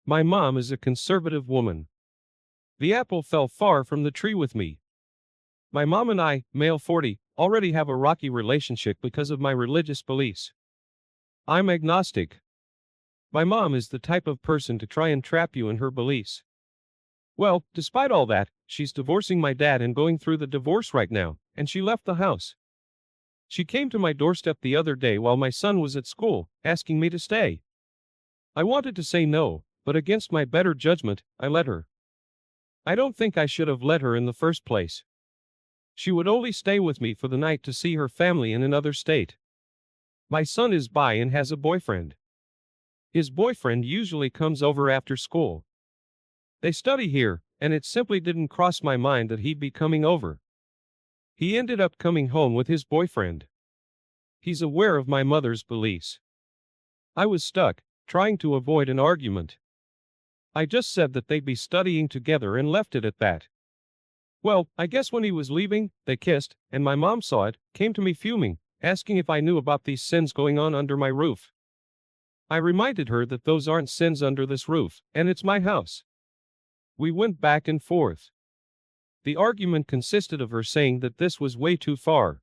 My mom is a conservative woman. The apple fell far from the tree with me. My mom and I, male 40, already have a rocky relationship because of my religious beliefs. I'm agnostic. My mom is the type of person to try and trap you in her beliefs. Well, despite all that, she's divorcing my dad and going through the divorce right now, and she left the house. She came to my doorstep the other day while my son was at school, asking me to stay. I wanted to say no, but against my better judgment, I let her. I don't think I should have let her in the first place. She would only stay with me for the night to see her family in another state. My son is bi and has a boyfriend. His boyfriend usually comes over after school. They study here, and it simply didn't cross my mind that he'd be coming over. He ended up coming home with his boyfriend. He's aware of my mother's beliefs. I was stuck, trying to avoid an argument. I just said that they'd be studying together and left it at that. Well, I guess when he was leaving, they kissed, and my mom saw it, came to me fuming, asking if I knew about these sins going on under my roof. I reminded her that those aren't sins under this roof, and it's my house. We went back and forth. The argument consisted of her saying that this was way too far.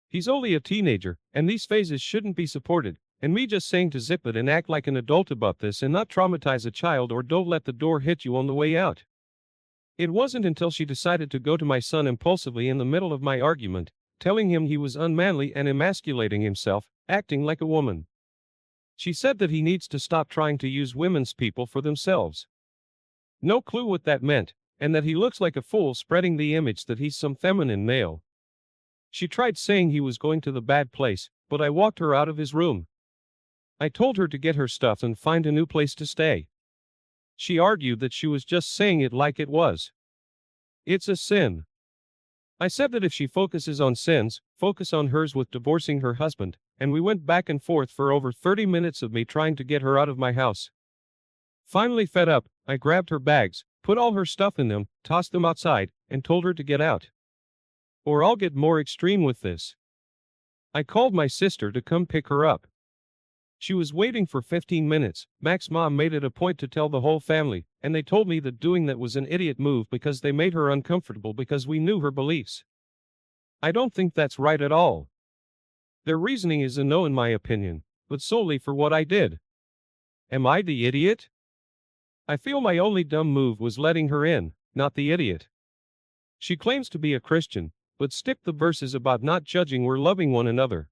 He's only a teenager, and these phases shouldn't be supported, and me just saying to zip it and act like an adult about this and not traumatize a child or don't let the door hit you on the way out. It wasn't until she decided to go to my son impulsively in the middle of my argument, telling him he was unmanly and emasculating himself, acting like a woman. She said that he needs to stop trying to use women's people for themselves. No clue what that meant, and that he looks like a fool spreading the image that he's some feminine male. She tried saying he was going to the bad place, but I walked her out of his room. I told her to get her stuff and find a new place to stay. She argued that she was just saying it like it was. It's a sin. I said that if she focuses on sins, focus on hers with divorcing her husband, and we went back and forth for over 30 minutes of me trying to get her out of my house. Finally fed up, I grabbed her bags, put all her stuff in them, tossed them outside, and told her to get out. Or I'll get more extreme with this. I called my sister to come pick her up. She was waiting for 15 minutes. Mac's mom made it a point to tell the whole family, and they told me that doing that was an idiot move because they made her uncomfortable because we knew her beliefs. I don't think that's right at all. Their reasoning is a no in my opinion, but solely for what I did. Am I the idiot? I feel my only dumb move was letting her in, not the idiot. She claims to be a Christian, but stick the verses about not judging or loving one another.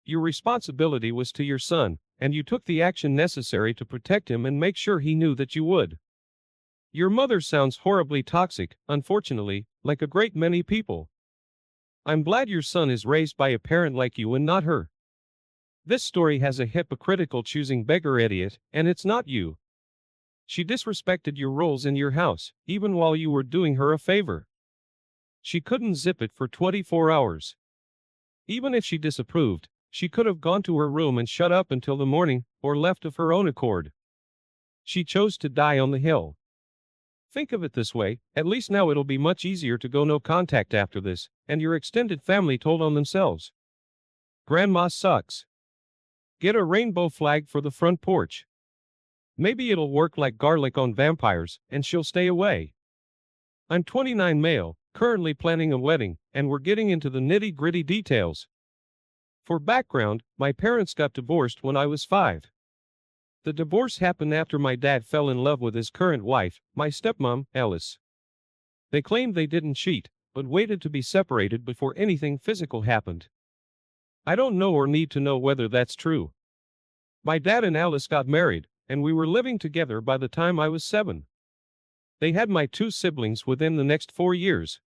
Your responsibility was to your son, and you took the action necessary to protect him and make sure he knew that you would. Your mother sounds horribly toxic, unfortunately, like a great many people. I'm glad your son is raised by a parent like you and not her. This story has a hypocritical choosing beggar idiot, and it's not you. She disrespected your roles in your house, even while you were doing her a favor. She couldn't zip it for 24 hours. Even if she disapproved, she could have gone to her room and shut up until the morning, or left of her own accord. She chose to die on the hill. Think of it this way, at least now it'll be much easier to go no contact after this, and your extended family told on themselves. Grandma sucks. Get a rainbow flag for the front porch. Maybe it'll work like garlic on vampires, and she'll stay away. I'm 29 male, currently planning a wedding, and we're getting into the nitty-gritty details. For background, my parents got divorced when I was 5. The divorce happened after my dad fell in love with his current wife, my stepmom, Alice. They claimed they didn't cheat, but waited to be separated before anything physical happened. I don't know or need to know whether that's true. My dad and Alice got married, and we were living together by the time I was 7. They had my 2 siblings within the next 4 years.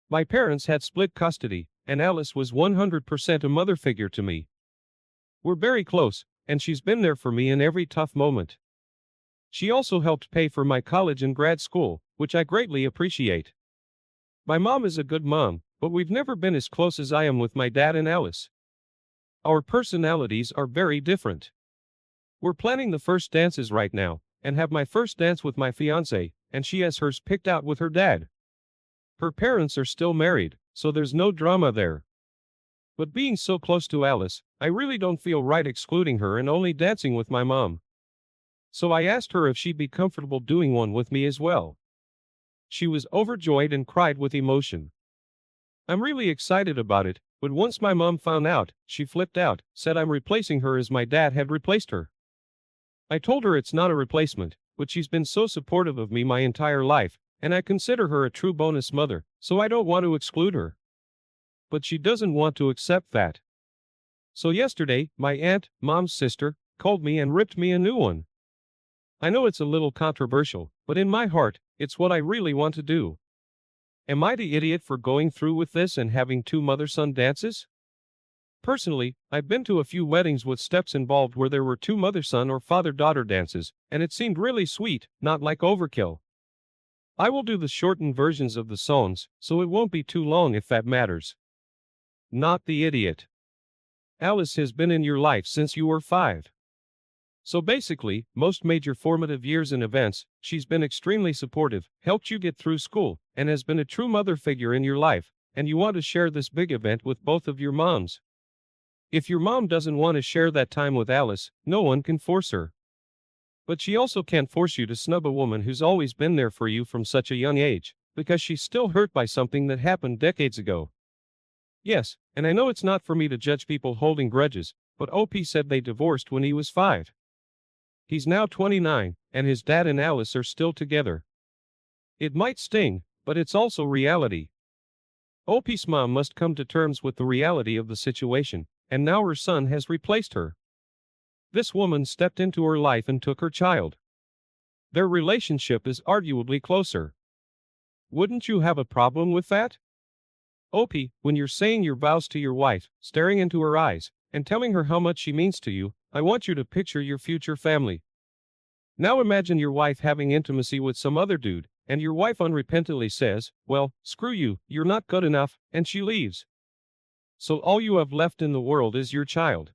My parents had split custody, and Alice was 100% a mother figure to me. We're very close, and she's been there for me in every tough moment. She also helped pay for my college and grad school, which I greatly appreciate. My mom is a good mom, but we've never been as close as I am with my dad and Alice. Our personalities are very different. We're planning the first dances right now, and have my first dance with my fiancé, and she has hers picked out with her dad. Her parents are still married, so there's no drama there. But being so close to Alice, I really don't feel right excluding her and only dancing with my mom. So I asked her if she'd be comfortable doing one with me as well. She was overjoyed and cried with emotion. I'm really excited about it, but once my mom found out, she flipped out, said I'm replacing her as my dad had replaced her. I told her it's not a replacement, but she's been so supportive of me my entire life, and I consider her a true bonus mother, so I don't want to exclude her. But she doesn't want to accept that. So yesterday, my aunt, mom's sister, called me and ripped me a new one. I know it's a little controversial, but in my heart, it's what I really want to do. Am I the idiot for going through with this and having two mother-son dances? Personally, I've been to a few weddings with steps involved where there were two mother-son or father-daughter dances, and it seemed really sweet, not like overkill. I will do the shortened versions of the songs, so it won't be too long if that matters. Not the idiot. Alice has been in your life since you were 5. So basically, most major formative years and events, she's been extremely supportive, helped you get through school, and has been a true mother figure in your life, and you want to share this big event with both of your moms. If your mom doesn't want to share that time with Alice, no one can force her. But she also can't force you to snub a woman who's always been there for you from such a young age, because she's still hurt by something that happened decades ago. Yes, and I know it's not for me to judge people holding grudges, but OP said they divorced when he was 5. He's now 29, and his dad and Alice are still together. It might sting, but it's also reality. OP's mom must come to terms with the reality of the situation, and now her son has replaced her. This woman stepped into her life and took her child. Their relationship is arguably closer. Wouldn't you have a problem with that? OP, when you're saying your vows to your wife, staring into her eyes, and telling her how much she means to you, I want you to picture your future family. Now imagine your wife having intimacy with some other dude, and your wife unrepentantly says, well, screw you, you're not good enough, and she leaves. So all you have left in the world is your child.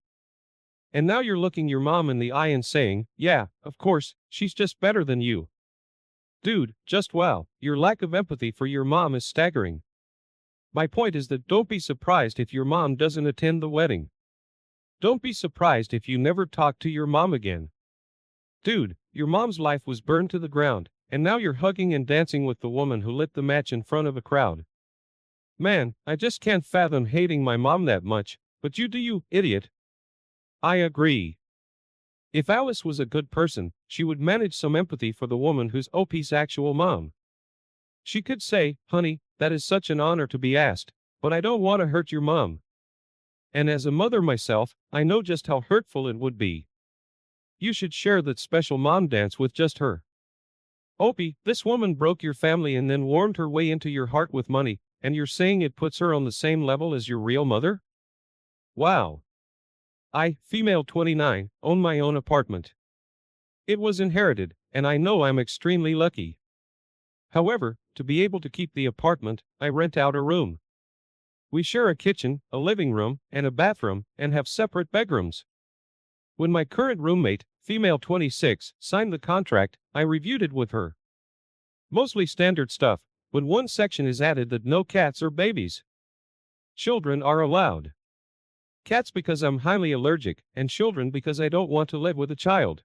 And now you're looking your mom in the eye and saying, yeah, of course, she's just better than you. Dude, just wow, your lack of empathy for your mom is staggering. My point is that don't be surprised if your mom doesn't attend the wedding. Don't be surprised if you never talk to your mom again. Dude, your mom's life was burned to the ground, and now you're hugging and dancing with the woman who lit the match in front of a crowd. Man, I just can't fathom hating my mom that much, but you do, you idiot. I agree. If Alice was a good person, she would manage some empathy for the woman who's OP's actual mom. She could say, honey, that is such an honor to be asked, but I don't want to hurt your mom. And as a mother myself, I know just how hurtful it would be. You should share that special mom dance with just her. Opie, this woman broke your family and then warmed her way into your heart with money, and you're saying it puts her on the same level as your real mother? Wow. I, female 29, own my own apartment. It was inherited, and I know I'm extremely lucky. However, to be able to keep the apartment, I rent out a room. We share a kitchen, a living room, and a bathroom, and have separate bedrooms. When my current roommate, female 26, signed the contract, I reviewed it with her. Mostly standard stuff, but one section is added that no cats or babies. Children are allowed. Cats because I'm highly allergic, and children because I don't want to live with a child.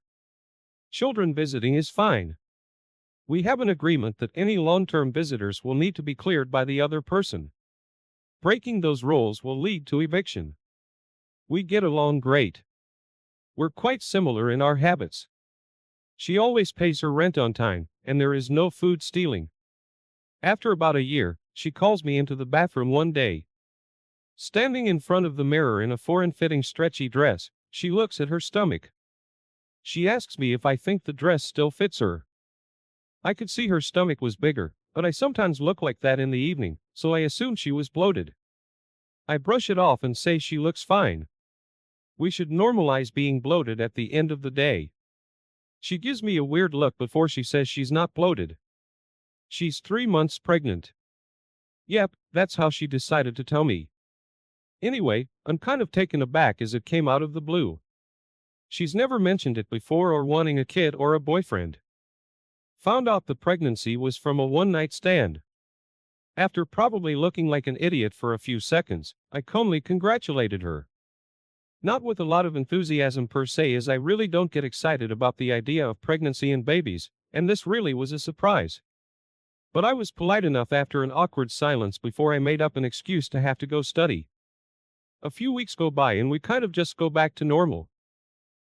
Children visiting is fine. We have an agreement that any long-term visitors will need to be cleared by the other person. Breaking those rules will lead to eviction. We get along great. We're quite similar in our habits. She always pays her rent on time, and there is no food stealing. After about a year, she calls me into the bathroom one day. Standing in front of the mirror in a foreign-fitting stretchy dress, she looks at her stomach. She asks me if I think the dress still fits her. I could see her stomach was bigger, but I sometimes look like that in the evening, so I assumed she was bloated. I brush it off and say she looks fine. We should normalize being bloated at the end of the day. She gives me a weird look before she says she's not bloated. She's 3 months pregnant. Yep, that's how she decided to tell me. Anyway, I'm kind of taken aback as it came out of the blue. She's never mentioned it before or wanting a kid or a boyfriend. Found out the pregnancy was from a one-night stand. After probably looking like an idiot for a few seconds, I calmly congratulated her. Not with a lot of enthusiasm per se, as I really don't get excited about the idea of pregnancy and babies, and this really was a surprise. But I was polite enough after an awkward silence before I made up an excuse to have to go study. A few weeks go by and we kind of just go back to normal.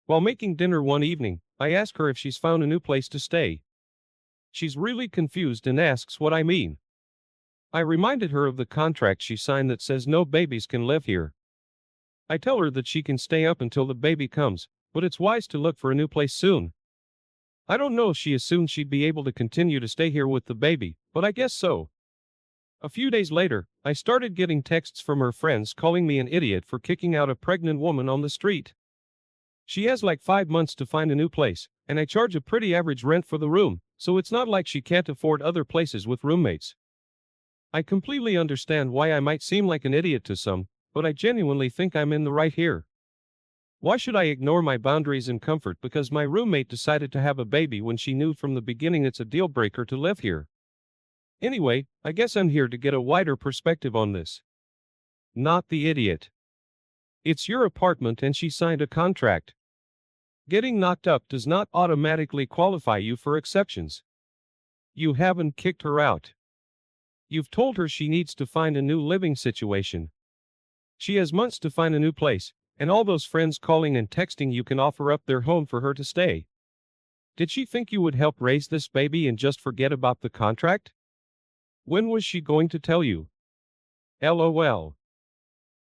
While making dinner one evening, I ask her if she's found a new place to stay. She's really confused and asks what I mean. I reminded her of the contract she signed that says no babies can live here. I tell her that she can stay up until the baby comes, but it's wise to look for a new place soon. I don't know if she assumed she'd be able to continue to stay here with the baby, but I guess so. A few days later, I started getting texts from her friends calling me an idiot for kicking out a pregnant woman on the street. She has like 5 months to find a new place, and I charge a pretty average rent for the room, so it's not like she can't afford other places with roommates. I completely understand why I might seem like an idiot to some, but I genuinely think I'm in the right here. Why should I ignore my boundaries and comfort because my roommate decided to have a baby when she knew from the beginning it's a deal breaker to live here? Anyway, I guess I'm here to get a wider perspective on this. Not the idiot. It's your apartment and she signed a contract. Getting knocked up does not automatically qualify you for exceptions. You haven't kicked her out. You've told her she needs to find a new living situation. She has months to find a new place, and all those friends calling and texting you can offer up their home for her to stay. Did she think you would help raise this baby and just forget about the contract? When was she going to tell you? LOL.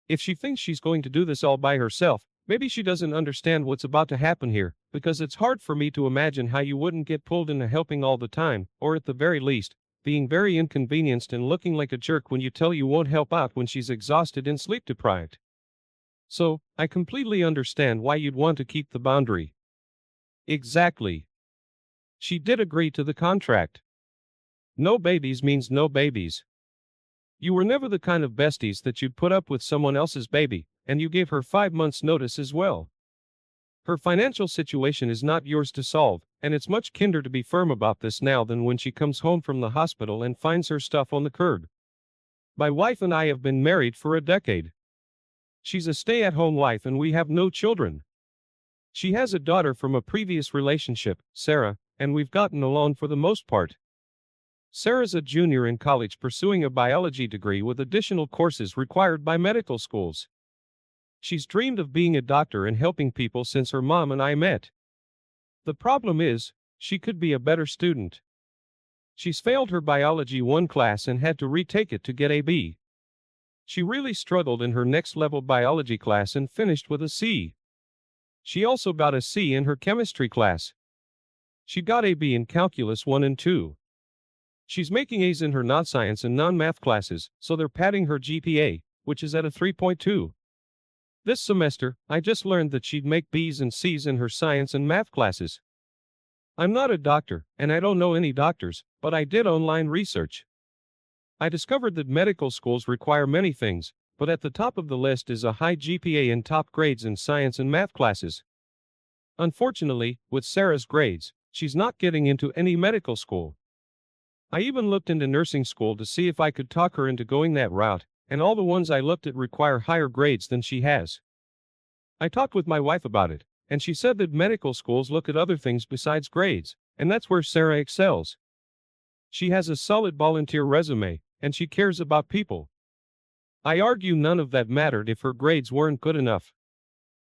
If she thinks she's going to do this all by herself, maybe she doesn't understand what's about to happen here, because it's hard for me to imagine how you wouldn't get pulled into helping all the time, or at the very least, being very inconvenienced and looking like a jerk when you tell you won't help out when she's exhausted and sleep deprived. So, I completely understand why you'd want to keep the boundary. Exactly. She did agree to the contract. No babies means no babies. You were never the kind of besties that you'd put up with someone else's baby, and you gave her 5 months' notice as well. Her financial situation is not yours to solve, and it's much kinder to be firm about this now than when she comes home from the hospital and finds her stuff on the curb. My wife and I have been married for a decade. She's a stay-at-home wife and we have no children. She has a daughter from a previous relationship, Sarah, and we've gotten along for the most part. Sarah's a junior in college pursuing a biology degree with additional courses required by medical schools. She's dreamed of being a doctor and helping people since her mom and I met. The problem is, she could be a better student. She's failed her biology 1 class and had to retake it to get a B. She really struggled in her next-level biology class and finished with a C. She also got a C in her chemistry class. She got a B in calculus 1 and 2. She's making A's in her non-science and non-math classes, so they're padding her GPA, which is at a 3.2. This semester, I just learned that she'd make B's and C's in her science and math classes. I'm not a doctor, and I don't know any doctors, but I did online research. I discovered that medical schools require many things, but at the top of the list is a high GPA and top grades in science and math classes. Unfortunately, with Sarah's grades, she's not getting into any medical school. I even looked into nursing school to see if I could talk her into going that route, and all the ones I looked at require higher grades than she has. I talked with my wife about it, and she said that medical schools look at other things besides grades, and that's where Sarah excels. She has a solid volunteer resume, and she cares about people. I argue none of that mattered if her grades weren't good enough.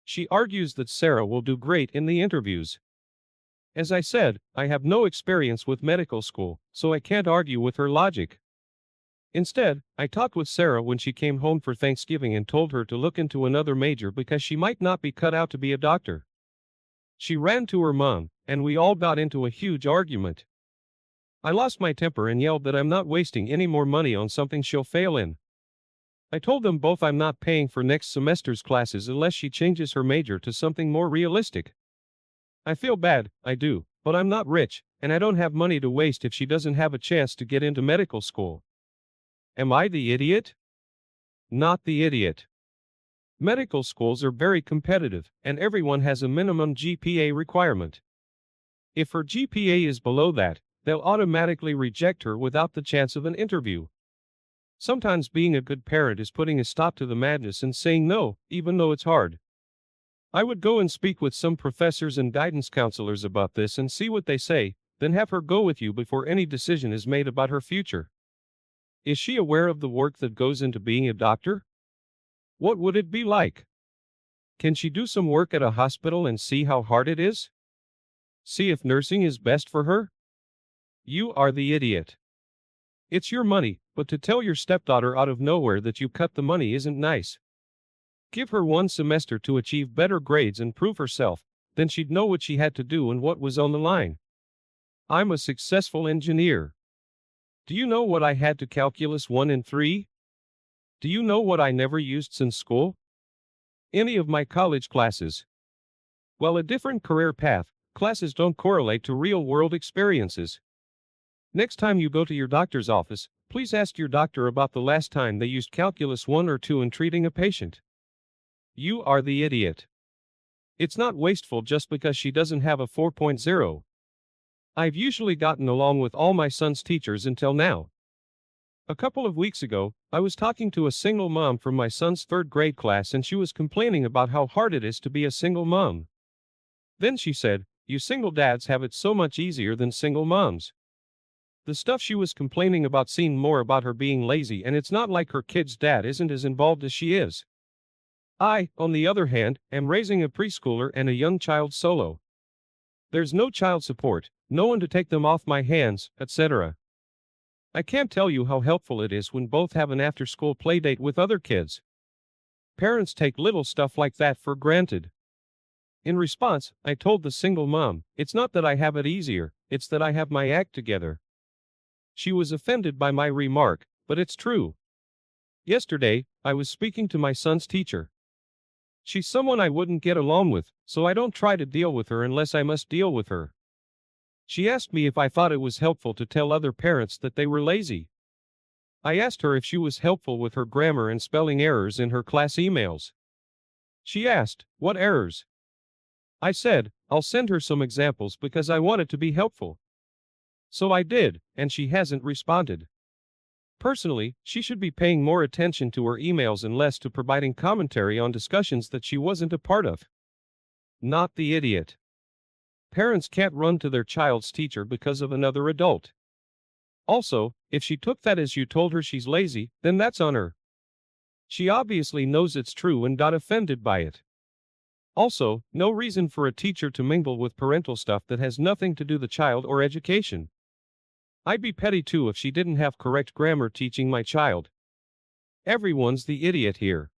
She argues that Sarah will do great in the interviews. As I said, I have no experience with medical school, so I can't argue with her logic. Instead, I talked with Sarah when she came home for Thanksgiving and told her to look into another major because she might not be cut out to be a doctor. She ran to her mom, and we all got into a huge argument. I lost my temper and yelled that I'm not wasting any more money on something she'll fail in. I told them both I'm not paying for next semester's classes unless she changes her major to something more realistic. I feel bad, I do, but I'm not rich, and I don't have money to waste if she doesn't have a chance to get into medical school. Am I the idiot? Not the idiot. Medical schools are very competitive, and everyone has a minimum GPA requirement. If her GPA is below that, they'll automatically reject her without the chance of an interview. Sometimes being a good parent is putting a stop to the madness and saying no, even though it's hard. I would go and speak with some professors and guidance counselors about this and see what they say, then have her go with you before any decision is made about her future. Is she aware of the work that goes into being a doctor? What would it be like? Can she do some work at a hospital and see how hard it is? See if nursing is best for her? You are the idiot. It's your money, but to tell your stepdaughter out of nowhere that you cut the money isn't nice. Give her 1 semester to achieve better grades and prove herself, then she'd know what she had to do and what was on the line. I'm a successful engineer. Do you know what I had to calculus 1 and 3? Do you know what I never used since school? Any of my college classes. Well, a different career path, classes don't correlate to real-world experiences. Next time you go to your doctor's office, please ask your doctor about the last time they used calculus 1 or 2 in treating a patient. You are the idiot. It's not wasteful just because she doesn't have a 4.0. I've usually gotten along with all my son's teachers until now. A couple of weeks ago, I was talking to a single mom from my son's 3rd grade class and she was complaining about how hard it is to be a single mom. Then she said, "You single dads have it so much easier than single moms." The stuff she was complaining about seemed more about her being lazy, and it's not like her kid's dad isn't as involved as she is. I, on the other hand, am raising a preschooler and a young child solo. There's no child support, no one to take them off my hands, etc. I can't tell you how helpful it is when both have an after-school playdate with other kids. Parents take little stuff like that for granted. In response, I told the single mom, "It's not that I have it easier, it's that I have my act together." She was offended by my remark, but it's true. Yesterday, I was speaking to my son's teacher. She's someone I wouldn't get along with, so I don't try to deal with her unless I must deal with her. She asked me if I thought it was helpful to tell other parents that they were lazy. I asked her if she was helpful with her grammar and spelling errors in her class emails. She asked, "What errors?" I said, "I'll send her some examples because I want it to be helpful." So I did, and she hasn't responded. Personally, she should be paying more attention to her emails and less to providing commentary on discussions that she wasn't a part of. Not the idiot. Parents can't run to their child's teacher because of another adult. Also, if she took that as you told her she's lazy, then that's on her. She obviously knows it's true and got offended by it. Also, no reason for a teacher to mingle with parental stuff that has nothing to do with the child or education. I'd be petty too if she didn't have correct grammar teaching my child. Everyone's the idiot here.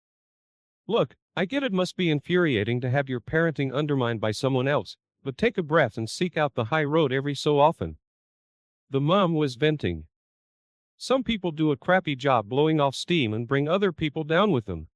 Look, I get it must be infuriating to have your parenting undermined by someone else, but take a breath and seek out the high road every so often. The mom was venting. Some people do a crappy job blowing off steam and bring other people down with them.